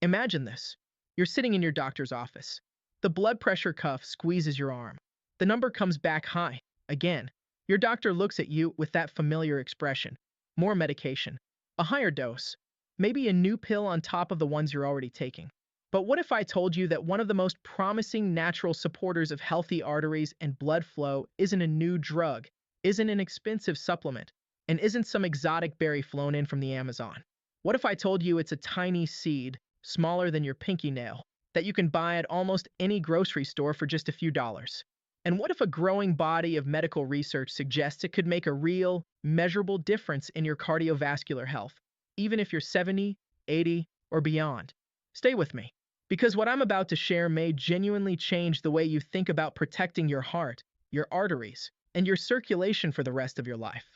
Imagine this. You're sitting in your doctor's office. The blood pressure cuff squeezes your arm. The number comes back high. Again, your doctor looks at you with that familiar expression. More medication. A higher dose. Maybe a new pill on top of the ones you're already taking. But what if I told you that one of the most promising natural supporters of healthy arteries and blood flow isn't a new drug, isn't an expensive supplement, and isn't some exotic berry flown in from the Amazon? What if I told you it's a tiny seed, smaller than your pinky nail, that you can buy at almost any grocery store for just a few dollars? And what if a growing body of medical research suggests it could make a real, measurable difference in your cardiovascular health, even if you're 70, 80, or beyond? Stay with me, because what I'm about to share may genuinely change the way you think about protecting your heart, your arteries, and your circulation for the rest of your life.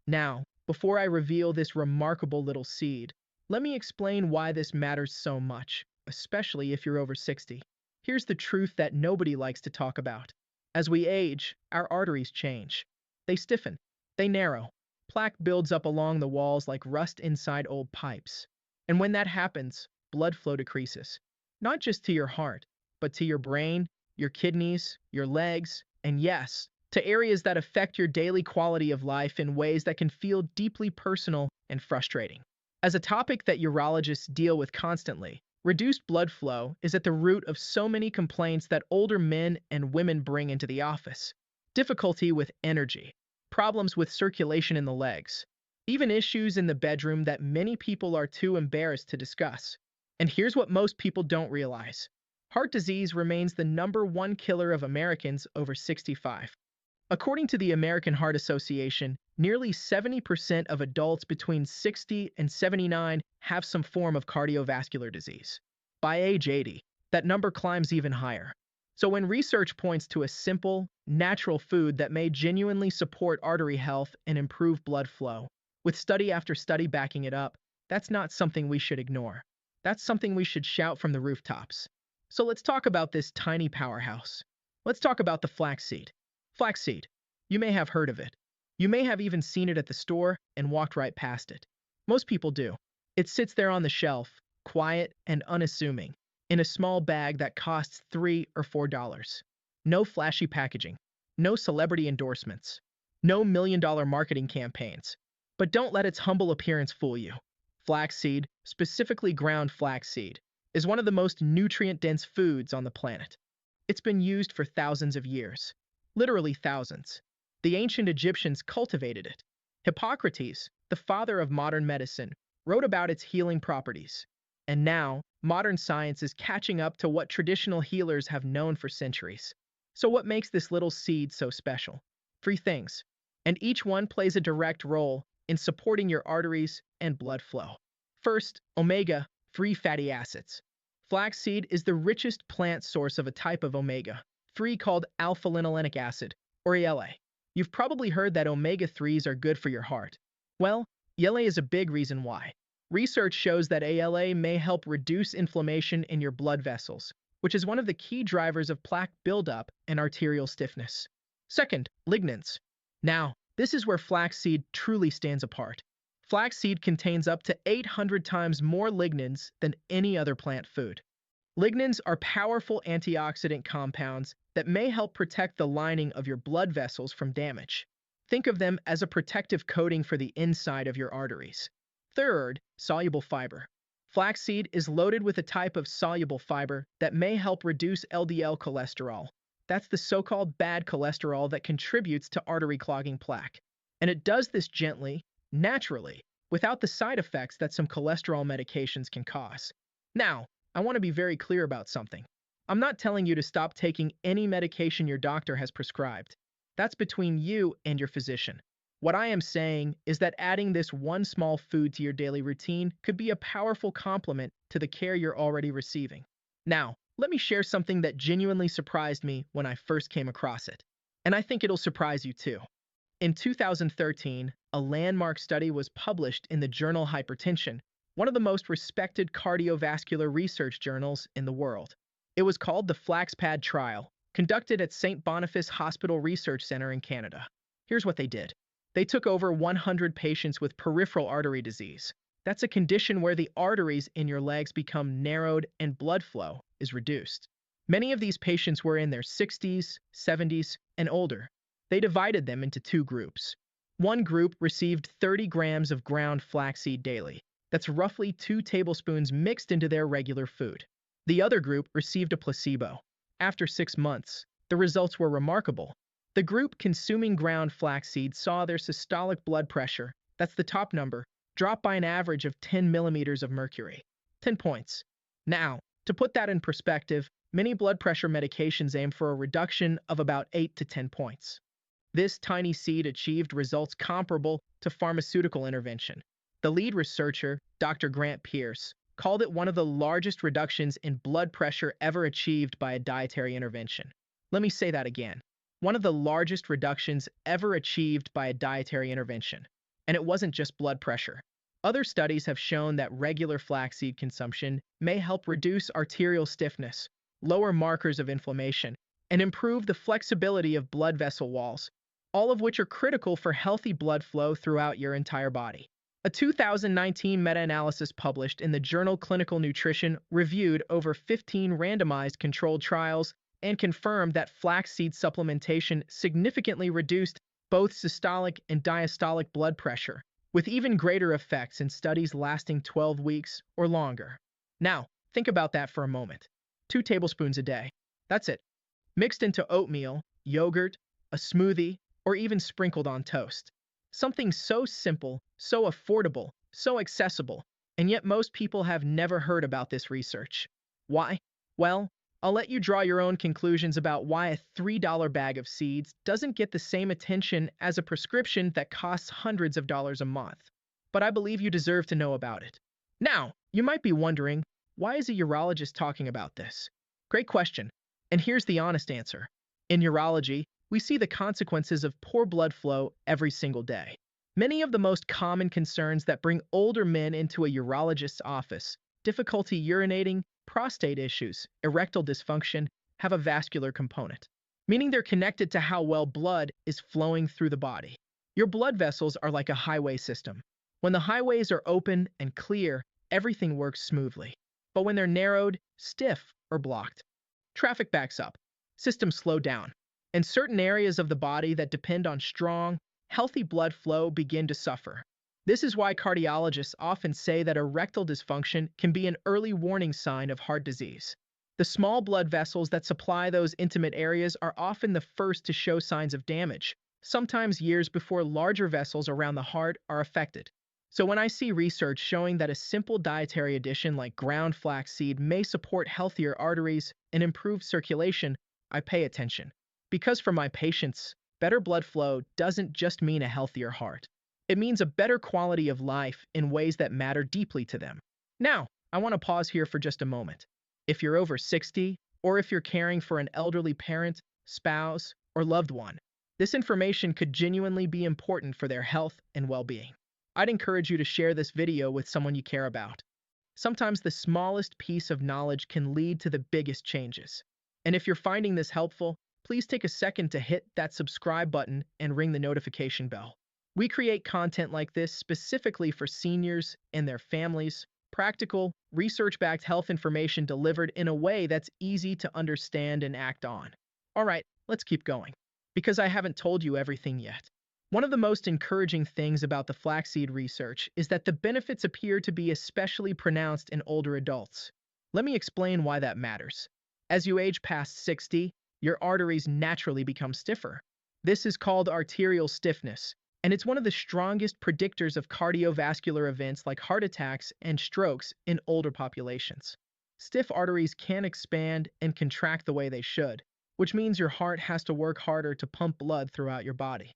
Now, before I reveal this remarkable little seed, let me explain why this matters so much, especially if you're over 60. Here's the truth that nobody likes to talk about. As we age, our arteries change. They stiffen, they narrow. Plaque builds up along the walls like rust inside old pipes. And when that happens, blood flow decreases. Not just to your heart, but to your brain, your kidneys, your legs, and yes, to areas that affect your daily quality of life in ways that can feel deeply personal and frustrating. As a topic that urologists deal with constantly, reduced blood flow is at the root of so many complaints that older men and women bring into the office. Difficulty with energy, problems with circulation in the legs, even issues in the bedroom that many people are too embarrassed to discuss. And here's what most people don't realize. Heart disease remains the #1 killer of Americans over 65. According to the American Heart Association, nearly 70% of adults between 60 and 79 have some form of cardiovascular disease. By age 80, that number climbs even higher. So when research points to a simple, natural food that may genuinely support artery health and improve blood flow, with study after study backing it up, that's not something we should ignore. That's something we should shout from the rooftops. So let's talk about this tiny powerhouse. Let's talk about the flaxseed. Flaxseed. You may have heard of it. You may have even seen it at the store and walked right past it. Most people do. It sits there on the shelf, quiet and unassuming, in a small bag that costs $3 or $4. No flashy packaging, no celebrity endorsements, no million-dollar marketing campaigns. But don't let its humble appearance fool you. Flaxseed, specifically ground flaxseed, is one of the most nutrient-dense foods on the planet. It's been used for thousands of years. Literally thousands. The ancient Egyptians cultivated it. Hippocrates, the father of modern medicine, wrote about its healing properties. And now, modern science is catching up to what traditional healers have known for centuries. So what makes this little seed so special? 3 things. And each one plays a direct role in supporting your arteries and blood flow. First, omega-3 fatty acids. Flaxseed is the richest plant source of a type of omega-3 called alpha-linolenic acid, or ALA. You've probably heard that omega-3s are good for your heart. Well, ALA is a big reason why. Research shows that ALA may help reduce inflammation in your blood vessels, which is one of the key drivers of plaque buildup and arterial stiffness. Second, lignans. Now, this is where flaxseed truly stands apart. Flaxseed contains up to 800 times more lignans than any other plant food. Lignans are powerful antioxidant compounds that may help protect the lining of your blood vessels from damage. Think of them as a protective coating for the inside of your arteries. Third, soluble fiber. Flaxseed is loaded with a type of soluble fiber that may help reduce LDL cholesterol. That's the so-called bad cholesterol that contributes to artery clogging plaque. And it does this gently, naturally, without the side effects that some cholesterol medications can cause. Now, I want to be very clear about something. I'm not telling you to stop taking any medication your doctor has prescribed. That's between you and your physician. What I am saying is that adding this one small food to your daily routine could be a powerful complement to the care you're already receiving. Now, let me share something that genuinely surprised me when I first came across it. And I think it'll surprise you too. In 2013, a landmark study was published in the journal Hypertension, one of the most respected cardiovascular research journals in the world. It was called the FlaxPAD trial, conducted at St. Boniface Hospital Research Center in Canada. Here's what they did. They took over 100 patients with peripheral artery disease. That's a condition where the arteries in your legs become narrowed and blood flow is reduced. Many of these patients were in their 60s, 70s, and older. They divided them into two groups. One group received 30 grams of ground flaxseed daily. That's roughly 2 tablespoons mixed into their regular food. The other group received a placebo. After 6 months, the results were remarkable. The group consuming ground flaxseed saw their systolic blood pressure, that's the top number, drop by an average of 10 millimeters of mercury. 10 points. Now, to put that in perspective, many blood pressure medications aim for a reduction of about 8 to 10 points. This tiny seed achieved results comparable to pharmaceutical intervention. The lead researcher, Dr. Grant Pierce, called it one of the largest reductions in blood pressure ever achieved by a dietary intervention. Let me say that again. One of the largest reductions ever achieved by a dietary intervention. And it wasn't just blood pressure. Other studies have shown that regular flaxseed consumption may help reduce arterial stiffness, lower markers of inflammation, and improve the flexibility of blood vessel walls, all of which are critical for healthy blood flow throughout your entire body. A 2019 meta-analysis published in the journal Clinical Nutrition reviewed over 15 randomized controlled trials and confirmed that flaxseed supplementation significantly reduced both systolic and diastolic blood pressure, with even greater effects in studies lasting 12 weeks or longer. Now, think about that for a moment. 2 tablespoons a day. That's it. Mixed into oatmeal, yogurt, a smoothie, or even sprinkled on toast. Something so simple, so affordable, so accessible, and yet most people have never heard about this research. Why? Well, I'll let you draw your own conclusions about why a $3 bag of seeds doesn't get the same attention as a prescription that costs hundreds of dollars a month. But I believe you deserve to know about it. Now, you might be wondering, why is a urologist talking about this? Great question. And here's the honest answer. In urology, we see the consequences of poor blood flow every single day. Many of the most common concerns that bring older men into a urologist's office, difficulty urinating, prostate issues, erectile dysfunction, have a vascular component, meaning they're connected to how well blood is flowing through the body. Your blood vessels are like a highway system. When the highways are open and clear, everything works smoothly. But when they're narrowed, stiff, or blocked, traffic backs up, systems slow down, and certain areas of the body that depend on strong, healthy blood flow begin to suffer. This is why cardiologists often say that erectile dysfunction can be an early warning sign of heart disease. The small blood vessels that supply those intimate areas are often the first to show signs of damage, sometimes years before larger vessels around the heart are affected. So when I see research showing that a simple dietary addition like ground flaxseed may support healthier arteries and improve circulation, I pay attention. Because for my patients, better blood flow doesn't just mean a healthier heart. It means a better quality of life in ways that matter deeply to them. Now, I want to pause here for just a moment. If you're over 60, or if you're caring for an elderly parent, spouse, or loved one, this information could genuinely be important for their health and well-being. I'd encourage you to share this video with someone you care about. Sometimes the smallest piece of knowledge can lead to the biggest changes. And if you're finding this helpful, please take a second to hit that subscribe button and ring the notification bell. We create content like this specifically for seniors and their families, practical, research-backed health information delivered in a way that's easy to understand and act on. All right, let's keep going, because I haven't told you everything yet. One of the most encouraging things about the flaxseed research is that the benefits appear to be especially pronounced in older adults. Let me explain why that matters. As you age past 60, your arteries naturally become stiffer. This is called arterial stiffness, and it's one of the strongest predictors of cardiovascular events like heart attacks and strokes in older populations. Stiff arteries can't expand and contract the way they should, which means your heart has to work harder to pump blood throughout your body.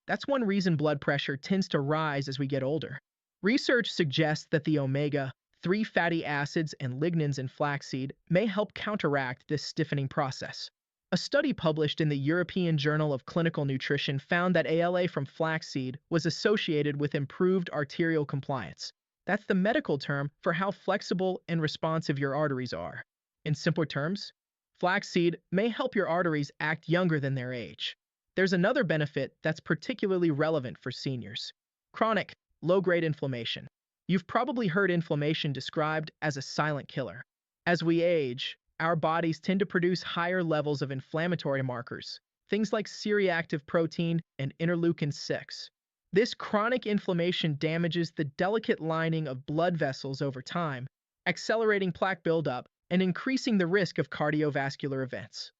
That's one reason blood pressure tends to rise as we get older. Research suggests that the omega-3 fatty acids and lignans in flaxseed may help counteract this stiffening process. A study published in the European Journal of Clinical Nutrition found that ALA from flaxseed was associated with improved arterial compliance. That's the medical term for how flexible and responsive your arteries are. In simpler terms, flaxseed may help your arteries act younger than their age. There's another benefit that's particularly relevant for seniors: chronic, low-grade inflammation. You've probably heard inflammation described as a silent killer. As we age, our bodies tend to produce higher levels of inflammatory markers, things like C-reactive protein and interleukin 6. This chronic inflammation damages the delicate lining of blood vessels over time, accelerating plaque buildup and increasing the risk of cardiovascular events.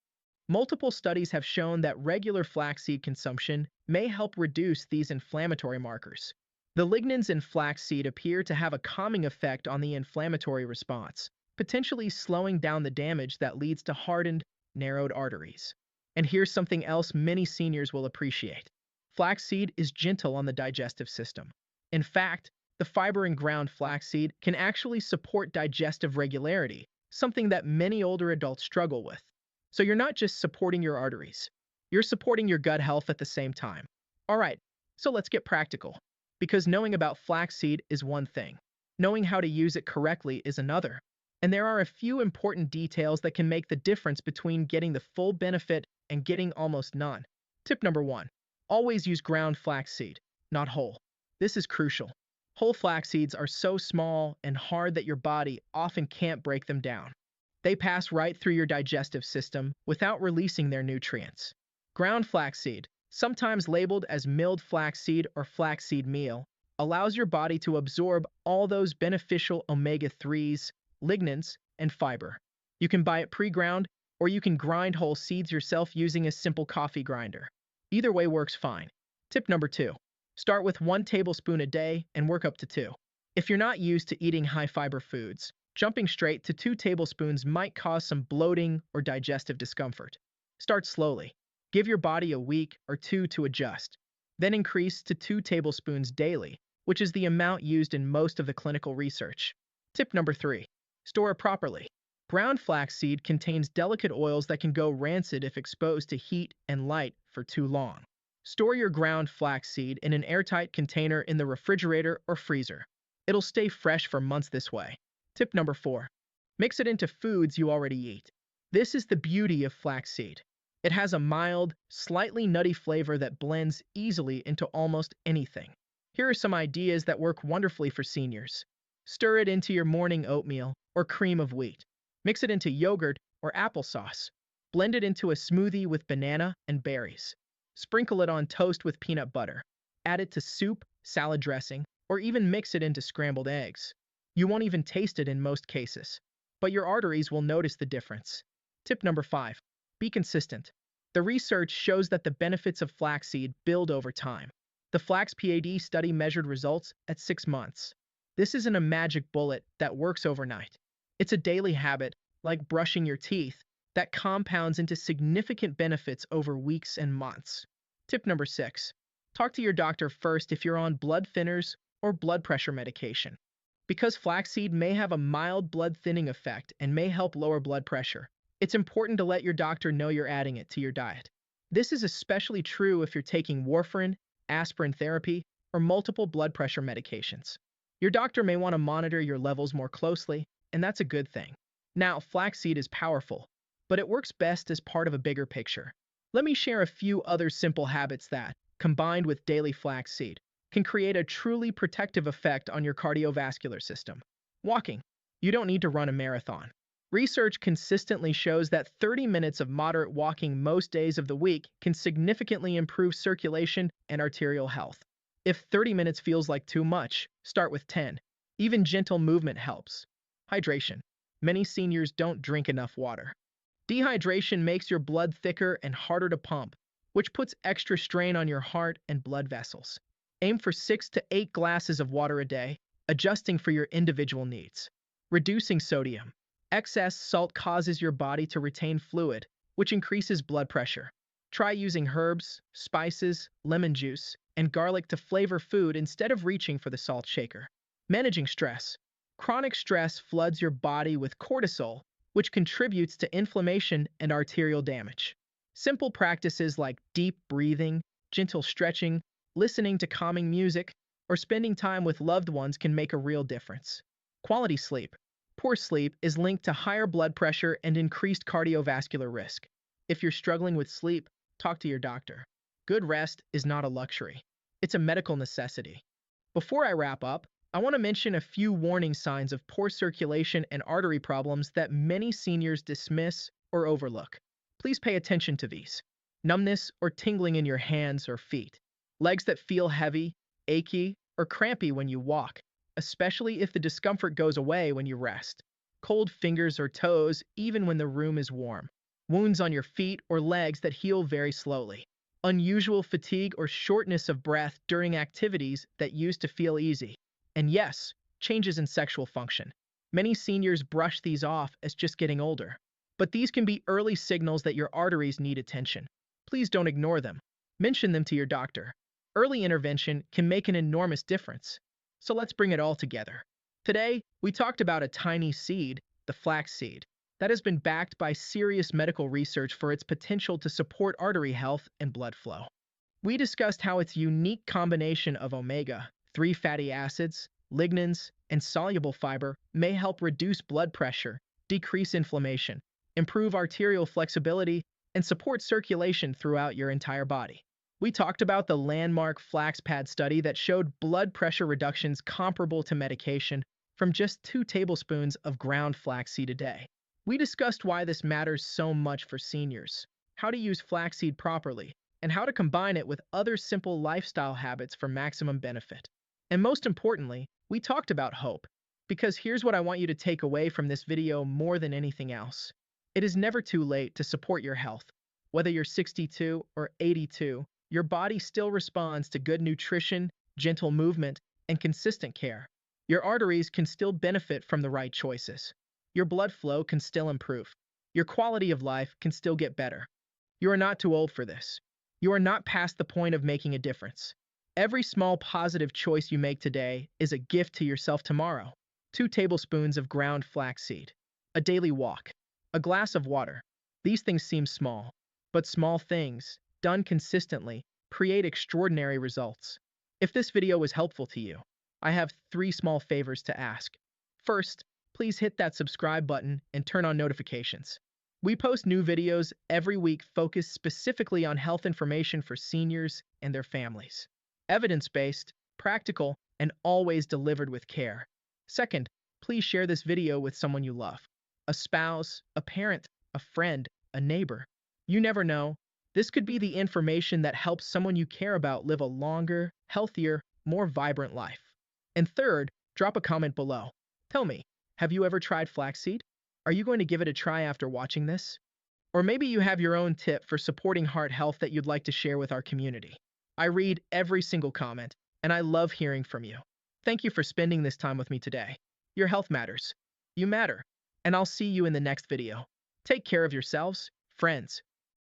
Multiple studies have shown that regular flaxseed consumption may help reduce these inflammatory markers. The lignans in flaxseed appear to have a calming effect on the inflammatory response, potentially slowing down the damage that leads to hardened, narrowed arteries. And here's something else many seniors will appreciate. Flaxseed is gentle on the digestive system. In fact, the fiber in ground flaxseed can actually support digestive regularity, something that many older adults struggle with. So you're not just supporting your arteries, you're supporting your gut health at the same time. All right, so let's get practical. Because knowing about flaxseed is one thing, knowing how to use it correctly is another. And there are a few important details that can make the difference between getting the full benefit and getting almost none. Tip number 1. Always use ground flaxseed, not whole. This is crucial. Whole flax seeds are so small and hard that your body often can't break them down. They pass right through your digestive system without releasing their nutrients. Ground flaxseed, sometimes labeled as milled flaxseed or flaxseed meal, allows your body to absorb all those beneficial omega-3s, lignans, and fiber. You can buy it pre-ground, or you can grind whole seeds yourself using a simple coffee grinder. Either way works fine. Tip number 2. Start with 1 tablespoon a day and work up to 2. If you're not used to eating high-fiber foods, jumping straight to 2 tablespoons might cause some bloating or digestive discomfort. Start slowly. Give your body a week or 2 to adjust. Then increase to 2 tablespoons daily, which is the amount used in most of the clinical research. Tip number 3. Store it properly. Ground flaxseed contains delicate oils that can go rancid if exposed to heat and light for too long. Store your ground flaxseed in an airtight container in the refrigerator or freezer. It'll stay fresh for months this way. Tip number 4. Mix it into foods you already eat. This is the beauty of flaxseed. It has a mild, slightly nutty flavor that blends easily into almost anything. Here are some ideas that work wonderfully for seniors. Stir it into your morning oatmeal or cream of wheat. Mix it into yogurt or applesauce. Blend it into a smoothie with banana and berries. Sprinkle it on toast with peanut butter. Add it to soup, salad dressing, or even mix it into scrambled eggs. You won't even taste it in most cases, but your arteries will notice the difference. Tip number 5. Be consistent. The research shows that the benefits of flaxseed build over time. The FlaxPAD study measured results at 6 months. This isn't a magic bullet that works overnight. It's a daily habit, like brushing your teeth, that compounds into significant benefits over weeks and months. Tip number 6. Talk to your doctor first if you're on blood thinners or blood pressure medication. Because flaxseed may have a mild blood thinning effect and may help lower blood pressure, it's important to let your doctor know you're adding it to your diet. This is especially true if you're taking warfarin, aspirin therapy, or multiple blood pressure medications. Your doctor may want to monitor your levels more closely, and that's a good thing. Now, flaxseed is powerful, but it works best as part of a bigger picture. Let me share a few other simple habits that, combined with daily flaxseed, can create a truly protective effect on your cardiovascular system. Walking. You don't need to run a marathon. Research consistently shows that 30 minutes of moderate walking most days of the week can significantly improve circulation and arterial health. If 30 minutes feels like too much, start with 10. Even gentle movement helps. Hydration. Many seniors don't drink enough water. Dehydration makes your blood thicker and harder to pump, which puts extra strain on your heart and blood vessels. Aim for 6 to 8 glasses of water a day, adjusting for your individual needs. Reducing sodium. Excess salt causes your body to retain fluid, which increases blood pressure. Try using herbs, spices, lemon juice, and garlic to flavor food instead of reaching for the salt shaker. Managing stress. Chronic stress floods your body with cortisol, which contributes to inflammation and arterial damage. Simple practices like deep breathing, gentle stretching, listening to calming music, or spending time with loved ones can make a real difference. Quality sleep. Poor sleep is linked to higher blood pressure and increased cardiovascular risk. If you're struggling with sleep, talk to your doctor. Good rest is not a luxury. It's a medical necessity. Before I wrap up, I want to mention a few warning signs of poor circulation and artery problems that many seniors dismiss or overlook. Please pay attention to these. Numbness or tingling in your hands or feet. Legs that feel heavy, achy, or crampy when you walk, especially if the discomfort goes away when you rest. Cold fingers or toes even when the room is warm. Wounds on your feet or legs that heal very slowly. Unusual fatigue or shortness of breath during activities that used to feel easy. And yes, changes in sexual function. Many seniors brush these off as just getting older. But these can be early signals that your arteries need attention. Please don't ignore them. Mention them to your doctor. Early intervention can make an enormous difference. So let's bring it all together. Today, we talked about a tiny seed, the flaxseed, that has been backed by serious medical research for its potential to support artery health and blood flow. We discussed how its unique combination of omega-3 fatty acids, lignans, and soluble fiber may help reduce blood pressure, decrease inflammation, improve arterial flexibility, and support circulation throughout your entire body. We talked about the landmark FlaxPAD study that showed blood pressure reductions comparable to medication from just 2 tablespoons of ground flaxseed a day. We discussed why this matters so much for seniors, how to use flaxseed properly, and how to combine it with other simple lifestyle habits for maximum benefit. And most importantly, we talked about hope, because here's what I want you to take away from this video more than anything else. It is never too late to support your health. Whether you're 62 or 82, your body still responds to good nutrition, gentle movement, and consistent care. Your arteries can still benefit from the right choices. Your blood flow can still improve. Your quality of life can still get better. You are not too old for this. You are not past the point of making a difference. Every small positive choice you make today is a gift to yourself tomorrow. 2 tablespoons of ground flaxseed, a daily walk, a glass of water. These things seem small, but small things, done consistently, create extraordinary results. If this video was helpful to you, I have 3 small favors to ask. First, please hit that subscribe button and turn on notifications. We post new videos every week focused specifically on health information for seniors and their families. Evidence-based, practical, and always delivered with care. Second, please share this video with someone you love. A spouse, a parent, a friend, a neighbor. You never know. This could be the information that helps someone you care about live a longer, healthier, more vibrant life. And third, drop a comment below. Tell me, have you ever tried flaxseed? Are you going to give it a try after watching this? Or maybe you have your own tip for supporting heart health that you'd like to share with our community. I read every single comment, and I love hearing from you. Thank you for spending this time with me today. Your health matters. You matter. And I'll see you in the next video. Take care of yourselves, friends,